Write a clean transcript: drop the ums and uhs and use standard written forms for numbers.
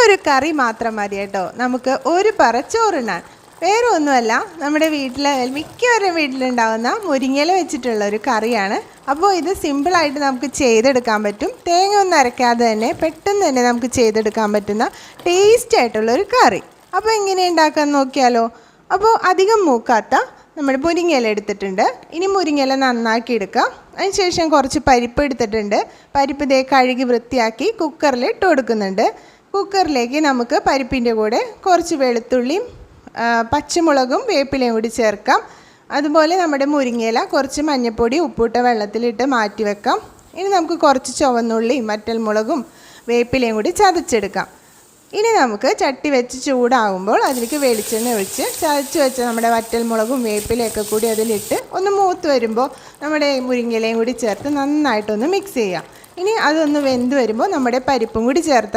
ഒരു കറി മാത്രം മതി കേട്ടോ നമുക്ക് ഒരു പറ ചോറുണ്ണാൻ. വേറെ ഒന്നുമല്ല, നമ്മുടെ മിക്കവരുടെ വീട്ടിലുണ്ടാകുന്ന മുരിങ്ങയില വെച്ചിട്ടുള്ള ഒരു കറിയാണ്. അപ്പോൾ ഇത് സിമ്പിളായിട്ട് നമുക്ക് ചെയ്തെടുക്കാൻ പറ്റും. തേങ്ങ ഒന്നും അരയ്ക്കാതെ തന്നെ പെട്ടെന്ന് തന്നെ നമുക്ക് ചെയ്തെടുക്കാൻ പറ്റുന്ന ടേസ്റ്റ് ആയിട്ടുള്ളൊരു കറി. അപ്പോൾ എങ്ങനെ ഉണ്ടാക്കാൻ നോക്കിയാലോ. അപ്പോൾ അധികം മൂക്കാത്ത നമ്മുടെ മുരിങ്ങയില എടുത്തിട്ടുണ്ട്. ഇനി മുരിങ്ങയില നന്നാക്കി എടുക്കാം. അതിനുശേഷം കുറച്ച് പരിപ്പ് എടുത്തിട്ടുണ്ട്. പരിപ്പ് ദേ കഴുകി വൃത്തിയാക്കി കുക്കറിൽ ഇട്ട് കൊടുക്കുന്നുണ്ട്. കുക്കറിലേക്ക് നമുക്ക് പരിപ്പിൻ്റെ കൂടെ കുറച്ച് വെളുത്തുള്ളിയും പച്ചമുളകും വേപ്പിലയും കൂടി ചേർക്കാം. അതുപോലെ നമ്മുടെ മുരിങ്ങയില കുറച്ച് മഞ്ഞൾപ്പൊടി ഉപ്പിട്ട വെള്ളത്തിലിട്ട് മാറ്റി വെക്കാം. ഇനി നമുക്ക് കുറച്ച് ചുവന്നുള്ളിയും വറ്റൽമുളകും വേപ്പിലയും കൂടി ചതച്ചെടുക്കാം. ഇനി നമുക്ക് ചട്ടി വെച്ച് ചൂടാകുമ്പോൾ അതിലേക്ക് വെളിച്ചെണ്ണ ഒഴിച്ച് ചതച്ച് വെച്ച നമ്മുടെ വറ്റൽമുളകും വേപ്പിലയൊക്കെ കൂടി അതിലിട്ട് ഒന്ന് മൂത്ത് വരുമ്പോൾ നമ്മുടെ മുരിങ്ങയിലയും കൂടി ചേർത്ത് നന്നായിട്ടൊന്ന് മിക്സ് ചെയ്യാം. ഇനി അതൊന്ന് വെന്ത് വരുമ്പോൾ നമ്മുടെ പരിപ്പും കൂടി ചേർത്ത്